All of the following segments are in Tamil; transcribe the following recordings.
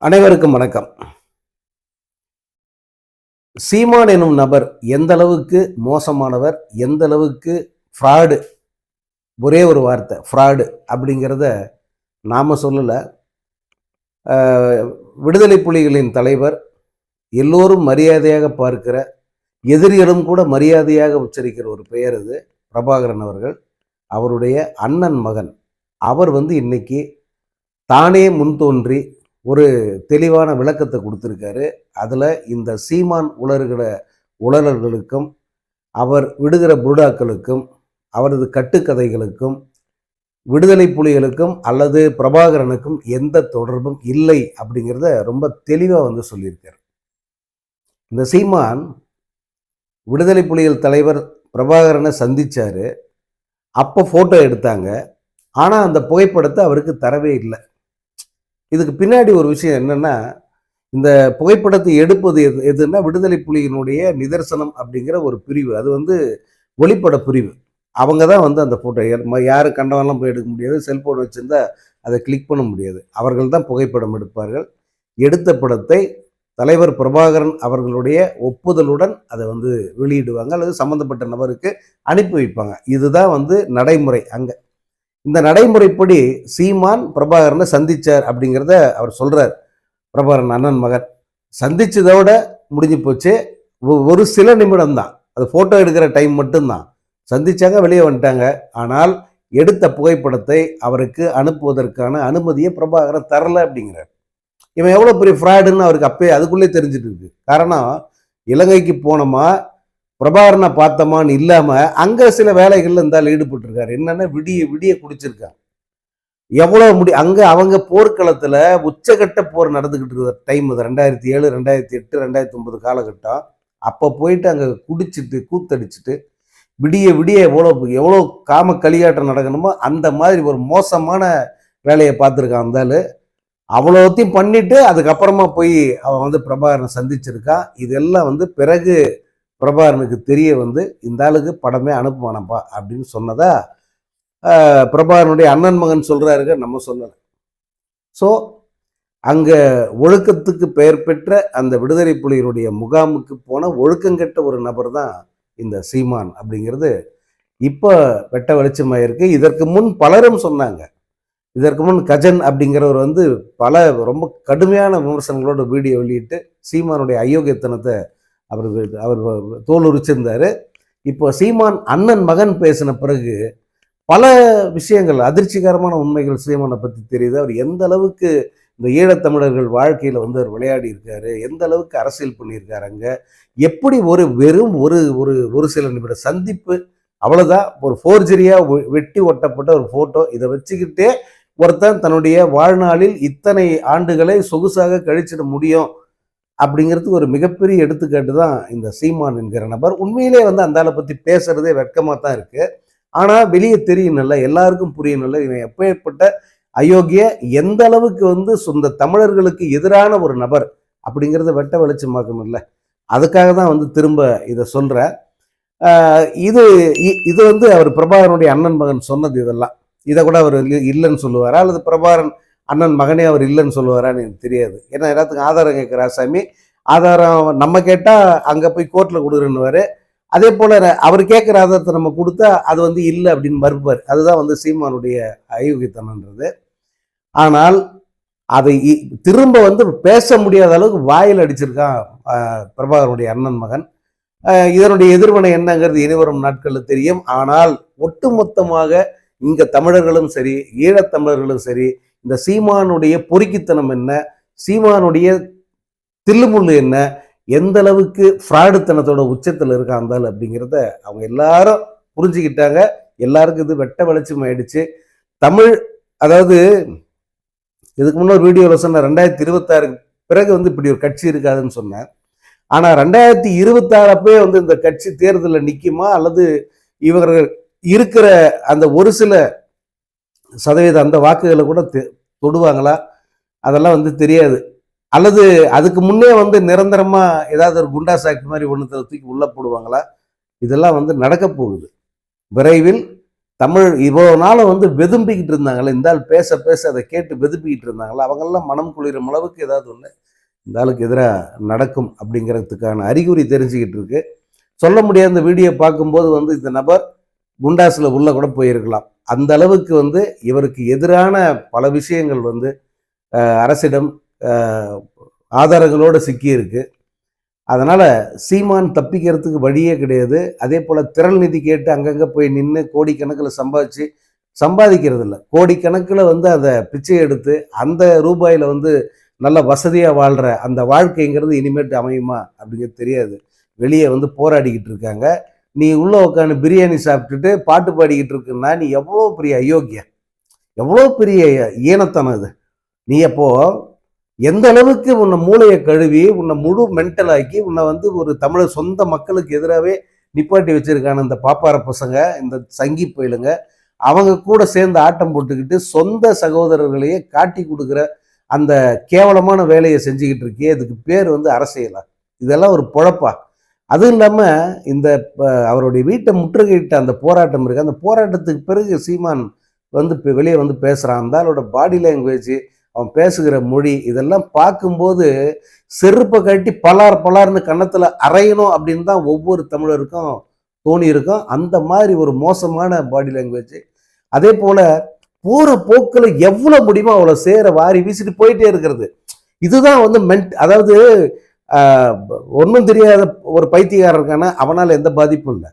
அனைவருக்கும் வணக்கம். சீமான் எனும் நபர் எந்த அளவுக்கு மோசமானவர், எந்த அளவுக்கு ஃப்ராடு, ஒரே ஒரு வார்த்தை ஃப்ராடு அப்படிங்கிறத நாம சொல்லல. விடுதலை புலிகளின் தலைவர், எல்லோரும் மரியாதையாக பார்க்கிற, எதிரிகளும் கூட மரியாதையாக உச்சரிக்கிற ஒரு பெயர் இது பிரபாகரன் அவர்கள். அவருடைய அண்ணன் மகன் அவர் இன்னைக்கு தானே முன்தோன்றி ஒரு தெளிவான விளக்கத்தை கொடுத்துருக்காரு. அதில் இந்த சீமான் உளறுகிற உளறல்களுக்கும் அவர் விடுகிற புருடாக்களுக்கும் அவரது கட்டுக்கதைகளுக்கும் விடுதலை புலிகளுக்கும் அல்லது பிரபாகரனுக்கும் எந்த தொடர்பும் இல்லை அப்படிங்கிறத ரொம்ப தெளிவாக சொல்லியிருக்கார். இந்த சீமான் விடுதலை புலிகள் தலைவர் பிரபாகரனை சந்திச்சாரு. அப்போ ஃபோட்டோ எடுத்தாங்க. ஆனால் அந்த புகைப்படத்தை அவருக்கு தரவே இல்லை. இதுக்கு பின்னாடி ஒரு விஷயம் என்னன்னா, இந்த புகைப்படத்தை எடுப்பது எதுன்னா விடுதலை புலியினுடைய நிதர்சனம் அப்படிங்கிற ஒரு பிரிவு. அது ஒளிப்பட பிரிவு. அவங்க தான் அந்த ஃபோட்டோ யாரும் கண்டவெல்லாம் போய் எடுக்க முடியாது. செல்போன் வச்சுருந்தா அதை கிளிக் பண்ண முடியாது. அவர்கள் தான் புகைப்படம் எடுப்பார்கள். எடுத்த படத்தை தலைவர் பிரபாகரன் அவர்களுடைய ஒப்புதலுடன் அதை வெளியிடுவாங்க அல்லது சம்மந்தப்பட்ட நபருக்கு அனுப்பி வைப்பாங்க. இதுதான் நடைமுறை. அங்கே இந்த நடைமுறைப்படி சீமான் பிரபாகரனை சந்திச்சார் அப்படிங்கிறத அவர் சொல்றார். பிரபாகரன் அண்ணன் மகன் சந்திச்சதோட முடிஞ்சு போச்சு. ஒரு சில நிமிடம் தான், அது போட்டோ எடுக்கிற டைம் மட்டும்தான். சந்திச்சாங்க, வெளியே வந்துட்டாங்க. ஆனால் எடுத்த புகைப்படத்தை அவருக்கு அனுப்புவதற்கான அனுமதியை பிரபாகரன் தரல அப்படிங்கிறார். இவன் எவ்வளோ பெரிய ஃப்ராடுன்னு அவருக்கு அப்பயே அதுக்குள்ளே தெரிஞ்சுட்டு இருக்கு. காரணம், இலங்கைக்கு போனோமா பிரபாகரனை பார்த்தோமான்னு இல்லாமல் அங்கே சில வேலைகள்ல இருந்தாலும் ஈடுபட்டிருக்காரு. என்னன்னா விடிய விடிய குடிச்சிருக்காங்க. எவ்வளோ அங்கே அவங்க போர்க்களத்தில் உச்சகட்ட போர் நடந்துக்கிட்டு இருக்கிற டைம் அது 2007, 2008, 2009 காலகட்டம். அப்போ போயிட்டு அங்கே குடிச்சிட்டு கூத்தடிச்சிட்டு விடிய விடிய எவ்வளோ காம களியாட்டம் நடக்கணுமோ அந்த மாதிரி ஒரு மோசமான வேலையை பார்த்துருக்கான். இருந்தாலும் அவ்வளோத்தையும் பண்ணிட்டு அதுக்கப்புறமா போய் அவன் பிரபாகரனை சந்திச்சிருக்கான். இதெல்லாம் பிறகு பிரபாகரனுக்கு தெரிய இந்த ஆளுக்கு படமே அனுப்புவானப்பா அப்படின்னு சொன்னதா பிரபாகரனுடைய அண்ணன் மகன் சொல்றாருங்க, நம்ம சொல்லலை. ஸோ அங்கே ஒழுக்கத்துக்கு பெயர் பெற்ற அந்த விடுதலை புலிகளுடைய முகாமுக்கு போன ஒழுக்கங்கெட்ட ஒரு நபர் தான் இந்த சீமான் அப்படிங்கிறது இப்போ வெட்ட வெளிச்சமாயிருக்கு. இதற்கு முன் பலரும் சொன்னாங்க. இதற்கு முன் கஜன் அப்படிங்கிறவர் பல ரொம்ப கடுமையான விமர்சனங்களோட வீடியோ வெளியிட்டு சீமானுடைய அயோக்கியத்தனத்தை அவர் தோல் உரிச்சிருந்தாரு. இப்போ சீமான் அண்ணன் மகன் பேசின பிறகு பல விஷயங்கள், அதிர்ச்சிகரமான உண்மைகள் சீமானை பற்றி தெரியுது. அவர் எந்த அளவுக்கு இந்த ஈழத்தமிழர்கள் வாழ்க்கையில் அவர் விளையாடி இருக்காரு, எந்த அளவுக்கு அரசியல் பண்ணியிருக்காரு, அங்கே எப்படி வெறும் ஒரு சில நிமிட சந்திப்பு, அவ்வளோதான், ஒரு ஃபோர்ஜரியாக வெட்டி ஒட்டப்பட்ட ஒரு ஃபோட்டோ, இதை வச்சுக்கிட்டே ஒருத்தன் தன்னுடைய வாழ்நாளில் இத்தனை ஆண்டுகளை சொகுசாக கழிச்சிட முடியும் அப்படிங்கிறதுக்கு ஒரு மிகப்பெரிய எடுத்துக்காட்டு தான் இந்த சீமான் என்கிற நபர். உண்மையிலே அந்த ஆளை பற்றி பேசுறதே வெட்கமாக தான் இருக்கு. ஆனால் வெளியே தெரியணும்ல, எல்லாருக்கும் புரியணும்ல, இவன் எப்பேற்பட்ட அயோக்கிய, எந்த அளவுக்கு சொந்த தமிழர்களுக்கு எதிரான ஒரு நபர் அப்படிங்கிறத வெட்ட வெளிச்சமாக்கணும்ல. அதுக்காக தான் திரும்ப இதை சொல்கிறேன். இது இது அவர் பிரபாகரனுடைய அண்ணன் மகன் சொன்னது. இதெல்லாம் இதை கூட அவர் இல்லைன்னு சொல்லுவாரா, அல்லது பிரபாகரன் அண்ணன் மகனே அவர் இல்லைன்னு சொல்லுவாரான்னு எனக்கு தெரியாது. ஏன்னா எல்லாத்துக்கும் ஆதாரம் கேட்குறா சாமி, ஆதாரம் நம்ம கேட்டால் அங்கே போய் கோர்ட்டில் கொடுக்குறேன்னுவார். அதே போல் அவர் கேட்குற ஆதாரத்தை நம்ம கொடுத்தா அது இல்லை அப்படின்னு மறுப்பார். அதுதான் சீமானுடைய அயோக்கியத்தனன்றது. ஆனால் அதை திரும்ப பேச முடியாத அளவுக்கு வாயில் அடிச்சிருக்கான் பிரபாகரனுடைய அண்ணன் மகன். இதனுடைய எதிர்வினை என்னங்கிறது இனிவரும் நாட்களில் தெரியும். ஆனால் ஒட்டுமொத்தமாக இங்கே தமிழர்களும் சரி, ஈழத்தமிழர்களும் சரி, இந்த சீமானுடைய பொறுக்கித்தனம் என்ன, சீமானுடைய தில்லுமுள்ளு என்ன, எந்த அளவுக்கு ஃப்ராடுத்தனத்தோட உச்சத்தில் இருக்காந்தால் அப்படிங்கிறத அவங்க எல்லாரும் புரிஞ்சுக்கிட்டாங்க. எல்லாருக்கும் இது வெட்ட வெளிச்சம் ஆயிடுச்சு. தமிழ், அதாவது இதுக்கு முன்னாடி வீடியோவில் சொன்ன 2026 பிறகு இப்படி ஒரு கட்சி இருக்காதுன்னு சொன்னேன். ஆனால் 2026 அப்பவே இந்த கட்சி தேர்தலில் நிற்குமா, அல்லது இவர்கள் இருக்கிற அந்த ஒரு சில சதவீதம் அந்த வாக்குகளை கூட தொடுவாங்களா, அதெல்லாம் தெரியாது. அல்லது அதுக்கு முன்னே நிரந்தரமா ஏதாவது ஒரு குண்டாஸ் ஆக்ட் மாதிரி ஒன்று தூக்கி உள்ள போடுவாங்களா, இதெல்லாம் நடக்க போகுது. விரைவில் தமிழ் இவ்வளோ நாளும் வந்து வெதும்பிக்கிட்டு இருந்தாங்களே, இந்த ஆள் பேச பேச அதை கேட்டு வெதும்பிக்கிட்டு இருந்தாங்களா, அவங்கெல்லாம் மனம் குளிரும் அளவுக்கு ஏதாவது ஒன்று இந்த ஆளுக்கு எதிராக நடக்கும் அப்படிங்கிறதுக்கான அறிகுறி தெரிஞ்சுக்கிட்டு இருக்கு. சொல்ல முடியாத இந்த வீடியோ பார்க்கும்போது வந்து இந்த நபர் குண்டாஸில் உள்ள கூட போயிருக்கலாம். அந்த அளவுக்கு வந்து இவருக்கு எதிரான பல விஷயங்கள் வந்து அரசிடம் ஆதாரங்களோடு சிக்கி இருக்கு. அதனால சீமான் தப்பிக்கிறதுக்கு வழியே கிடையாது. அதே போல திரள் நிதி கேட்டு அங்கங்க போய் நின்று கோடிக்கணக்கில் சம்பாதிக்கிறது இல்லை. கோடிக்கணக்கில் வந்து அதை பிச்சை எடுத்து அந்த ரூபாயில வந்து நல்ல வசதியாக வாழ்ற அந்த வாழ்க்கைங்கிறது இனிமேட்டு அமையுமா அப்படிங்கிறது தெரியாது. வெளியே வந்து போராடிக்கிட்டு இருக்காங்க. நீ உள்ள உட்காந்து பிரியாணி சாப்பிட்டுட்டு பாட்டு பாடிக்கிட்டு இருக்குன்னா நீ எவ்வளோ பெரிய அயோக்கியம், எவ்வளோ பெரிய ஈனத்தனம் இது. நீ அப்போ எந்த அளவுக்கு உன்னை மூளையை கழுவி உன்னை முழு மென்டலாக்கி உன்னை வந்து ஒரு தமிழர் சொந்த மக்களுக்கு எதிராகவே நிப்பாட்டி வச்சிருக்கான இந்த பாப்பார பசங்க, இந்த சங்கி பயிலுங்க, அவங்க கூட சேர்ந்து ஆட்டம் போட்டுக்கிட்டு சொந்த சகோதரர்களையே காட்டி கொடுக்குற அந்த கேவலமான வேலையை செஞ்சுக்கிட்டு இருக்கே. இதுக்கு பேர் வந்து அரசியலா? இதெல்லாம் ஒரு பொழப்பா? அதுவும் இல்லாமல் இந்த அவருடைய வீட்டை முற்றுகையிட்ட அந்த போராட்டம் இருக்கு. அந்த போராட்டத்துக்கு பிறகு சீமான் வந்து வெளியே வந்து பேசுகிறான். அந்த ஆளோட பாடி லாங்குவேஜ், அவன் பேசுகிற மொழி, இதெல்லாம் பார்க்கும்போது செருப்பை கட்டி பலார்னு கன்னத்தில் அரையணும் அப்படின்னு தான் ஒவ்வொரு தமிழருக்கும் தோணி இருக்கும். அந்த மாதிரி ஒரு மோசமான பாடி லாங்குவேஜ். அதே போல போற போக்கில் எவ்வளவு முடியுமோ அவ்வளோ சேர வாரி வீசிட்டு போயிட்டே இருக்கிறது. இதுதான் வந்து அதாவது ஒன்றும் தெரியாத ஒரு பைத்தியக்காரன் இருக்கானா, அவனால் எந்த பாதிப்பும் இல்லை.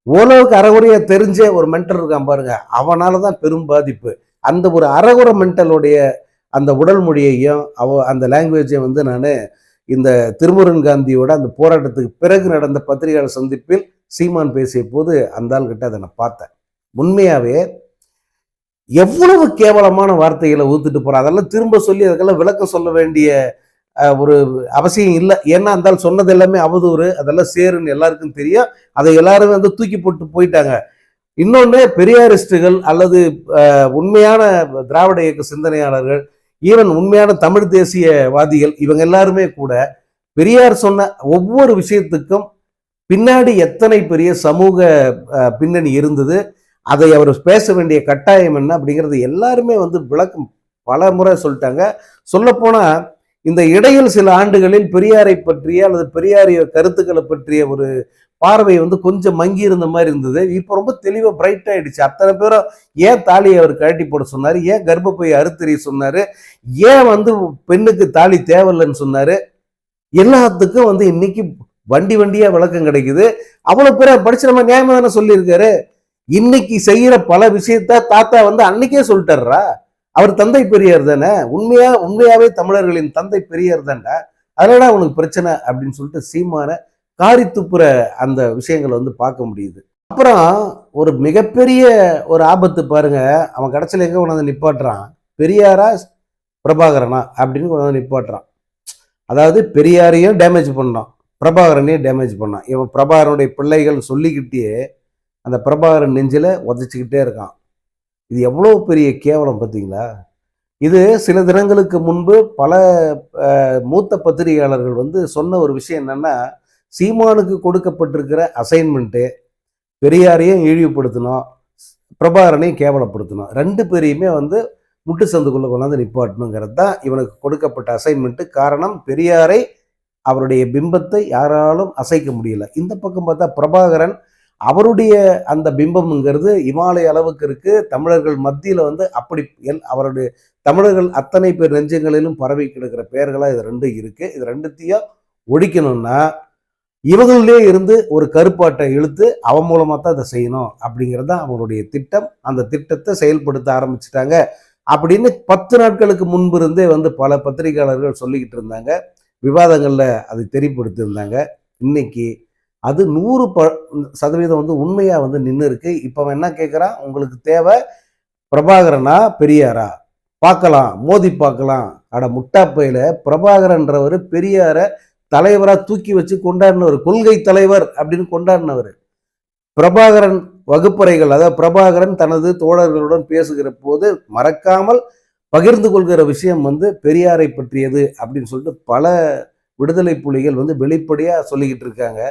ஓரளவுக்கு அறகுறையா தெரிஞ்ச ஒரு மென்டல் இருக்கான் பாருங்க, அவனால தான் பெரும் பாதிப்பு. அந்த ஒரு அறகுறை மென்டலுடைய அந்த உடல் மொழியையும் அந்த லாங்குவேஜையும் வந்து நான் இந்த திருமுருகன் காந்தியோட அந்த போராட்டத்துக்கு பிறகு நடந்த பத்திரிகையாளர் சந்திப்பில் சீமான் பேசிய போது அந்த ஆள்கிட்ட அதை நான் பார்த்தேன். உண்மையாவே எவ்வளவு கேவலமான வார்த்தைகளை ஊத்துட்டு போறான். அதெல்லாம் திரும்ப சொல்லி அதுக்கெல்லாம் விளக்கம் சொல்ல வேண்டிய ஒரு அவசியம் இல்லை. ஏன்னா அந்த ஆள் சொன்னது எல்லாமே அவதூறு, அதெல்லாம் சேருன்னு எல்லாருக்கும் தெரியும். அதை எல்லாரும் வந்து தூக்கி போட்டு போயிட்டாங்க. இன்னொன்று, பெரியாரிஸ்டுகள் அல்லது உண்மையான திராவிட இயக்க சிந்தனையாளர்கள், ஈவன் உண்மையான தமிழ் தேசியவாதிகள், இவங்க எல்லாருமே கூட பெரியார் சொன்ன ஒவ்வொரு விஷயத்துக்கும் பின்னாடி எத்தனை பெரிய சமூக பின்னணி இருந்தது, அதை அவர் பேச வேண்டிய கட்டாயம் என்ன அப்படிங்கிறது எல்லாருமே வந்து விளக்கம் பல முறை சொல்லிட்டாங்க. சொல்லப்போனா இந்த இடையில் சில ஆண்டுகளில் பெரியாரை பற்றிய அல்லது பெரியாரிய கருத்துக்களை பற்றிய ஒரு பார்வை வந்து கொஞ்சம் மங்கி இருந்த மாதிரி இருந்தது. இப்போ ரொம்ப தெளிவாக பிரைட் ஆயிடுச்சு. அத்தனை பேரும் ஏன் தாலியை அவர் கழட்டி போட சொன்னார், ஏன் கர்ப்பப்பையை அறுத்தறி சொன்னார், ஏன் வந்து பெண்ணுக்கு தாலி தேவையில்லைன்னு சொன்னார், எல்லாத்துக்கும் வந்து இன்னைக்கு வண்டியா விளக்கம் கிடைக்குது. அவ்வளவு பேரை படிச்சு நம்ம நியாயமா தானே சொல்லியிருக்காரு. இன்னைக்கு செய்யற பல விஷயத்த தாத்தா வந்து அன்னைக்கே சொல்லிட்டாரா. அவர் தந்தை பெரியார் தானே, உண்மையாவே தமிழர்களின் தந்தை பெரியார் தானே, அதனால அவனுக்கு பிரச்சனை அப்படின்னு சொல்லிட்டு சீமான காரி துப்புற அந்த விஷயங்களை வந்து பார்க்க முடியுது. அப்புறம் ஒரு மிகப்பெரிய ஒரு ஆபத்து பாருங்க, அவன் கடைசியில் எங்க கொண்டாந்து நிப்பாட்டுறான், பெரியாரா பிரபாகரனா அப்படின்னு கொண்டாந்து நிப்பாட்டுறான். அதாவது பெரியாரையும் டேமேஜ் பண்ணான், பிரபாகரனையும் டேமேஜ் பண்ணான். இவன் பிரபாகரனுடைய பிள்ளைகள் சொல்லிக்கிட்டே அந்த பிரபாகரன் நெஞ்சில உதச்சிக்கிட்டே இருக்கான். இது எவ்வளோ பெரிய கேவலம் பார்த்தீங்களா? இது சில தினங்களுக்கு முன்பு பல மூத்த பத்திரிகையாளர்கள் வந்து சொன்ன ஒரு விஷயம் என்னன்னா, சீமானுக்கு கொடுக்கப்பட்டிருக்கிற அசைன்மெண்ட்டு பெரியாரையும் இழிவுபடுத்தணும், பிரபாகரனையும் கேவலப்படுத்தணும், ரெண்டு பேரையுமே வந்து முட்டு சந்துக்குள்ள கொண்டாந்து நிப்பாட்டணுங்கிறது தான் இவனுக்கு கொடுக்கப்பட்ட அசைன்மெண்ட்டு. காரணம், பெரியாரை அவருடைய பிம்பத்தை யாராலும் அசைக்க முடியல. இந்த பக்கம் பார்த்தா பிரபாகரன் அவருடைய அந்த பிம்பம்ங்கிறது இமாலய அளவுக்கு இருக்கு. தமிழர்கள் மத்தியில் வந்து அப்படி அவருடைய தமிழர்கள் அத்தனை பேர் நெஞ்சங்களிலும் பரவி கிடக்கிற பெயர்களாக இது ரெண்டும் இருக்கு. இது ரெண்டுத்தையும் ஒழிக்கணும்னா இவங்களிலே இருந்து ஒரு கருப்பாட்டை இழுத்து அவன் மூலமா தான் அதை செய்யணும் அப்படிங்கிறது தான் அவங்களுடைய திட்டம். அந்த திட்டத்தை செயல்படுத்த ஆரம்பிச்சுட்டாங்க அப்படின்னு 10 நாட்களுக்கு முன்பு இருந்தே வந்து பல பத்திரிகையாளர்கள் சொல்லிக்கிட்டு இருந்தாங்க, விவாதங்கள்ல அதை தெரியப்படுத்தியிருந்தாங்க. இன்னைக்கு அது 100% வந்து உண்மையா வந்து நின்று இருக்கு. இப்போ அவன் என்ன கேட்குறான், உங்களுக்கு தேவை பிரபாகரனா பெரியாரா, பார்க்கலாம், மோதி பார்க்கலாம். அட முட்டாப்பையில, பிரபாகரன்றவர் பெரியார தலைவரா தூக்கி வச்சு கொண்டாடினவர், கொள்கை தலைவர் அப்படின்னு கொண்டாடினவர். பிரபாகரன் வகுப்பறைகள், அதாவது பிரபாகரன் தனது தோழர்களுடன் பேசுகிற போது மறக்காமல் பகிர்ந்து கொள்கிற விஷயம் வந்து பெரியாரை பற்றியது அப்படின்னு சொல்லிட்டு பல விடுதலை புலிகள் வந்து வெளிப்படையா சொல்லிக்கிட்டு இருக்காங்க.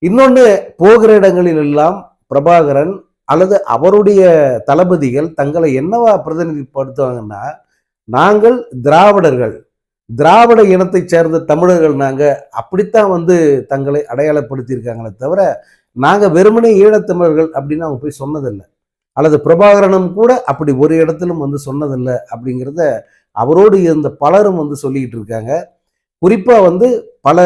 இன்னொன்று, போகிற இடங்களில் எல்லாம் பிரபாகரன் அல்லது அவருடைய தளபதிகள் தங்களை என்னவா பிரதிநிதிப்படுத்துவாங்கன்னா, நாங்கள் திராவிடர்கள், திராவிட இனத்தை சேர்ந்த தமிழர்கள் நாங்க, அப்படித்தான் வந்து தங்களை அடையாளப்படுத்தியிருக்காங்களே தவிர, நாங்க வெறுமனே ஈழத்தமிழர்கள் அப்படின்னு அவங்க போய் சொன்னதில்லை. அல்லது பிரபாகரனும் கூட அப்படி ஒரு இடத்திலும் வந்து சொன்னதில்லை அப்படிங்கிறத அவரோடு இருந்த பலரும் வந்து சொல்லிக்கிட்டு இருக்காங்க. குறிப்பா வந்து பல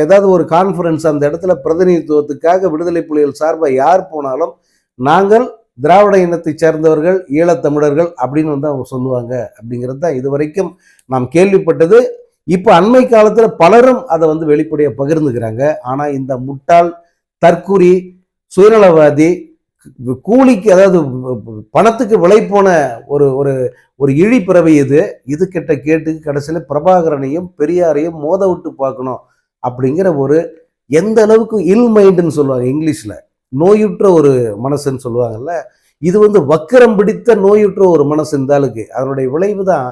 ஏதாவது ஒரு கான்ஃபரன்ஸ் அந்த இடத்துல பிரதிநிதித்துவத்துக்காக விடுதலை புலிகள் சார்பாக யார் போனாலும் நாங்கள் திராவிட இனத்தை சேர்ந்தவர்கள், ஈழத்தமிழர்கள் அப்படின்னு வந்து அவங்க சொல்லுவாங்க அப்படிங்கிறது தான் இதுவரைக்கும் நாம் கேள்விப்பட்டது. இப்போ அண்மை காலத்தில் பலரும் அதை வந்து வெளிப்படையாக பகிர்ந்துக்கிறாங்க. ஆனால் இந்த முட்டாள், தற்குறி, சுயநலவாதி, கூலிக்கு அதாவது பணத்துக்கு விலை போன ஒரு ஒரு ஒரு இழிப்பிறவை இது கிட்ட கேட்டு கடைசியில் பிரபாகரனையும் பெரியாரையும் மோத விட்டு பார்க்கணும் அப்படிங்கிற ஒரு எந்த அளவுக்கு இல் மைண்டுன்னு சொல்லுவாங்க இங்கிலீஷ்ல, நோயுற்ற ஒரு மனசுன்னு சொல்லுவாங்கல்ல. இது வந்து வக்கரம் பிடித்த நோயுற்ற ஒரு மனசு இந்த ஆளுக்கு. அதனுடைய விளைவு தான்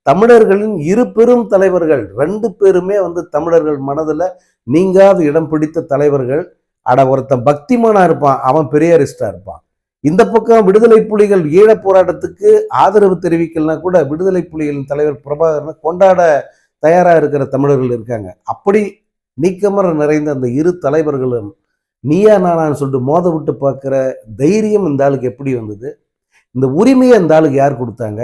தமிழர்களின் இரு பெரும் தலைவர்கள் 2 பேருமே வந்து தமிழர்கள் மனதில் நீங்காத இடம் பிடித்த தலைவர்கள். அட ஒருத்தன் பக்திமானா இருப்பான், அவன் பெரியாரிஸ்டா இருப்பான். இந்த பக்கம் விடுதலை புலிகள் ஈழ போராட்டத்துக்கு ஆதரவு தெரிவிக்கலாம் கூட விடுதலை புலிகளின் தலைவர் பிரபாகரனை கொண்டாட தயாரா இருக்கிற தமிழர்கள் இருக்காங்க. அப்படி நீக்கமர நிறைந்த அந்த இரு தலைவர்களும் நீயா நானான்னு சொல்லிட்டு மோத விட்டு பார்க்கிற தைரியம் இந்த ஆளுக்கு எப்படி வந்தது? இந்த உரிமையை இந்த ஆளுக்கு யார் கொடுத்தாங்க?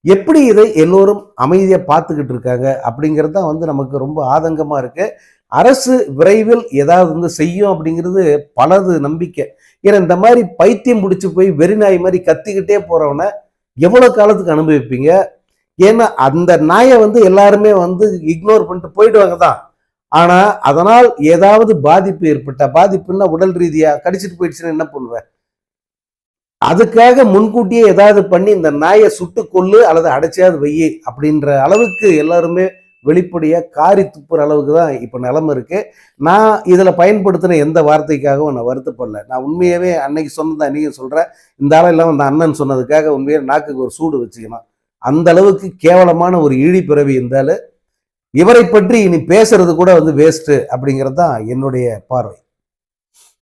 எப்படி இதை எல்லோரும் அமைதியா பார்த்துக்கிட்டு இருக்காங்க அப்படிங்கிறது தான் வந்து நமக்கு ரொம்ப ஆதங்கமா இருக்கு. அரசு விரைவில் ஏதாவது வந்து செய்யும் அப்படிங்கிறது பலது நம்பிக்கை. ஏன்னா இந்த மாதிரி பைத்தியம் பிடிச்சி போய் வெறிநாய் மாதிரி கத்திக்கிட்டே போறவனை எவ்வளவு காலத்துக்கு அனுபவிப்பீங்க? ஏன்னா அந்த நாயை வந்து எல்லாருமே வந்து இக்னோர் பண்ணிட்டு போயிடுவாங்க தான். ஆனா அதனால் ஏதாவது பாதிப்பு ஏற்பட்ட, பாதிப்புன்னா உடல் ரீதியா கடிச்சிட்டு போயிடுச்சுன்னா என்ன பண்ணுவேன்? அதுக்காக முன்கூட்டியே ஏதாவது பண்ணி இந்த நாயை சுட்டு கொல்லு அல்லது அடைச்சியாவது வையி அப்படின்ற அளவுக்கு எல்லாருமே வெளிப்படையா காரி துப்புற அளவுக்கு தான் இப்ப நிலைமை இருக்கு. நான் இதுல பயன்படுத்தின எந்த வார்த்தைக்காகவும் நான் வருத்தப்படல. நான் உண்மையாவே அன்னைக்கு சொன்னதான் நீங்க சொல்றேன். இந்த ஆளை இல்லாம அந்த அண்ணன் சொன்னதுக்காக உண்மையே நாக்குக்கு ஒரு சூடு வச்சுக்கணும். அந்த அளவுக்கு கேவலமான ஒரு இழி பிறவி இருந்தாலும் இவரை பற்றி இனி பேசுறது கூட வந்து வேஸ்ட் அப்படிங்கிறது தான் என்னுடைய பார்வை.